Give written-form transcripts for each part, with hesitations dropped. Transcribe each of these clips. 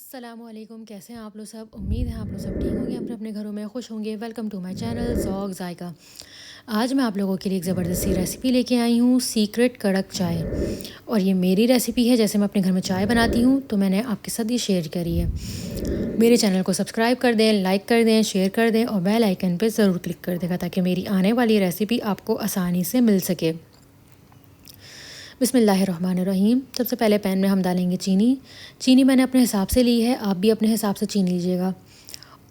अस्सलामुअलैकुम, कैसे हैं आप लोग सब। उम्मीद है आप लोग सब ठीक होंगे, अपने अपने घरों में खुश होंगे। Welcome to my channel Zauq Zaiqa. आज मैं आप लोगों के लिए एक ज़बरदस्त सी रेसिपी लेके आई हूँ, सीक्रेट कड़क चाय। और ये मेरी रेसिपी है, जैसे मैं अपने घर में चाय बनाती हूँ तो मैंने आपके साथ ये शेयर करी है। मेरे चैनल को सब्सक्राइब कर दें, लाइक कर दें, शेयर कर दें और बेल आइकन पर ज़रूर क्लिक कर देगा ताकि मेरी आने वाली रेसिपी आपको आसानी से मिल सके। बिस्मिल्लाहिर्रहमानिर्रहीम। सबसे पहले पैन में हम डालेंगे चीनी मैंने अपने हिसाब से ली है, आप भी अपने हिसाब से चीनी लीजिएगा।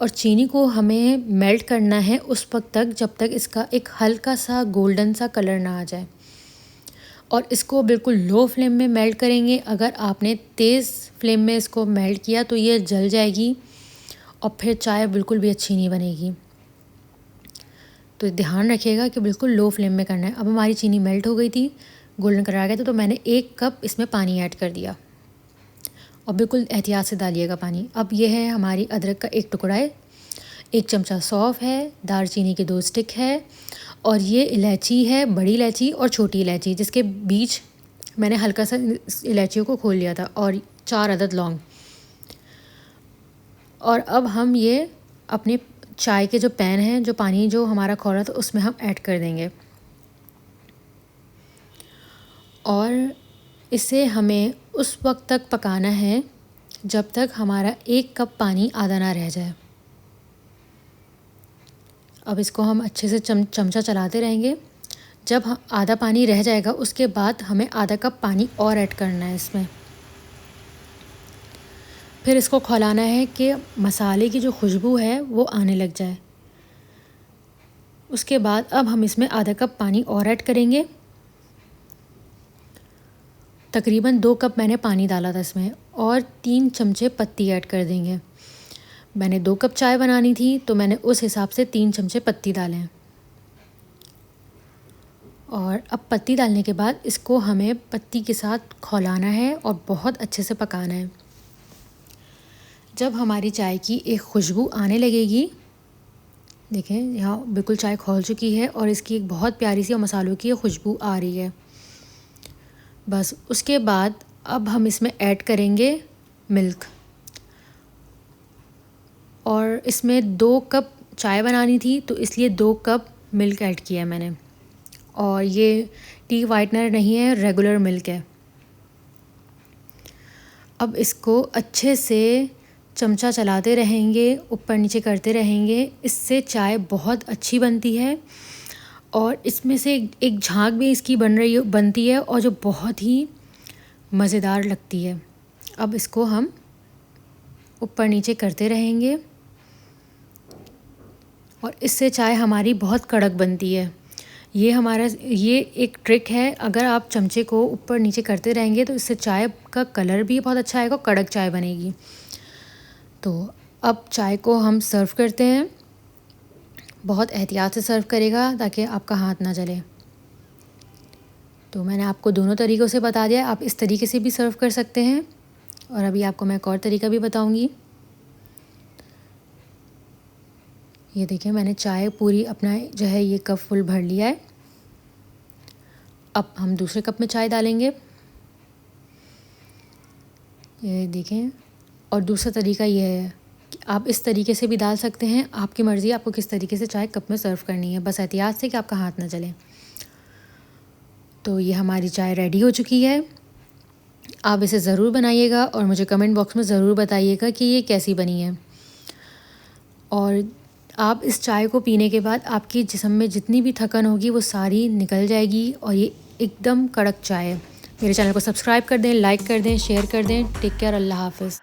और चीनी को हमें मेल्ट करना है उस वक्त तक जब तक इसका एक हल्का सा गोल्डन सा कलर ना आ जाए। और इसको बिल्कुल लो फ्लेम में मेल्ट करेंगे। अगर आपने तेज़ फ्लेम में इसको मेल्ट किया तो ये जल जाएगी और फिर चाय बिल्कुल भी अच्छी नहीं बनेगी। तो ध्यान रखिएगा कि बिल्कुल लो फ्लेम में करना है। अब हमारी चीनी मेल्ट हो गई थी, गोल्डन कलर आ गया था, तो मैंने 1 कप इसमें पानी ऐड कर दिया और बिल्कुल एहतियात से डालिएगा पानी। अब ये है हमारी अदरक का 1 टुकड़ा है, 1 चमचा सौंफ है, दालचीनी के 2 स्टिक है और ये इलायची है, बड़ी इलायची और छोटी इलायची, जिसके बीच मैंने हल्का सा इलायचियों को खोल लिया था, और 4 अदद लौंग। और अब हम ये अपने चाय के जो पैन है, जो पानी जो हमारा खौला था, उसमें हम ऐड कर देंगे। और इसे हमें उस वक्त तक पकाना है जब तक हमारा 1 कप पानी आधा ना रह जाए। अब इसको हम अच्छे से चमचा चलाते रहेंगे। जब आधा पानी रह जाएगा उसके बाद हमें आधा कप पानी और ऐड करना है इसमें। फिर इसको खौलाना है कि मसाले की जो खुशबू है वो आने लग जाए। उसके बाद अब हम इसमें आधा कप पानी और ऐड करेंगे। तकरीबन 2 कप मैंने पानी डाला था इसमें, और 3 चमचे पत्ती ऐड कर देंगे। मैंने 2 कप चाय बनानी थी तो मैंने उस हिसाब से 3 चमचे पत्ती डाले हैं। और अब पत्ती डालने के बाद इसको हमें पत्ती के साथ खौलाना है और बहुत अच्छे से पकाना है। जब हमारी चाय की एक खुशबू आने लगेगी, देखें यहाँ बिल्कुल चाय खौल चुकी है और इसकी एक बहुत प्यारी सी और मसालों की खुशबू आ रही है। बस उसके बाद अब हम इसमें ऐड करेंगे मिल्क। और इसमें 2 कप चाय बनानी थी तो इसलिए 2 कप मिल्क ऐड किया है मैंने। और ये टी वाइटनर नहीं है, रेगुलर मिल्क है। अब इसको अच्छे से चमचा चलाते रहेंगे, ऊपर नीचे करते रहेंगे। इससे चाय बहुत अच्छी बनती है और इसमें से एक झाग भी इसकी बनती है और जो बहुत ही मज़ेदार लगती है। अब इसको हम ऊपर नीचे करते रहेंगे और इससे चाय हमारी बहुत कड़क बनती है। ये एक ट्रिक है, अगर आप चमचे को ऊपर नीचे करते रहेंगे तो इससे चाय का कलर भी बहुत अच्छा आएगा, कड़क चाय बनेगी। तो अब चाय को हम सर्व करते हैं। बहुत एहतियात से सर्व करेगा ताकि आपका हाथ ना जले। तो मैंने आपको दोनों तरीक़ों से बता दिया, आप इस तरीके से भी सर्व कर सकते हैं और अभी आपको मैं एक और तरीका भी बताऊंगी। ये देखिए मैंने चाय पूरी अपना जो है ये कप फुल भर लिया है। अब हम दूसरे कप में चाय डालेंगे, ये देखें। और दूसरा तरीका ये है कि आप इस तरीके से भी डाल सकते हैं, आपकी मर्ज़ी आपको किस तरीके से चाय कप में सर्व करनी है, बस एहतियात से कि आपका हाथ ना जले। तो ये हमारी चाय रेडी हो चुकी है। आप इसे ज़रूर बनाइएगा और मुझे कमेंट बॉक्स में ज़रूर बताइएगा कि ये कैसी बनी है। और आप इस चाय को पीने के बाद आपकी जिस्म में जितनी भी थकन होगी वो सारी निकल जाएगी और ये एकदम कड़क चाय है। मेरे चैनल को सब्सक्राइब कर दें, लाइक कर दें, शेयर कर दें। टेक केयर, अल्लाह हाफ़िज़।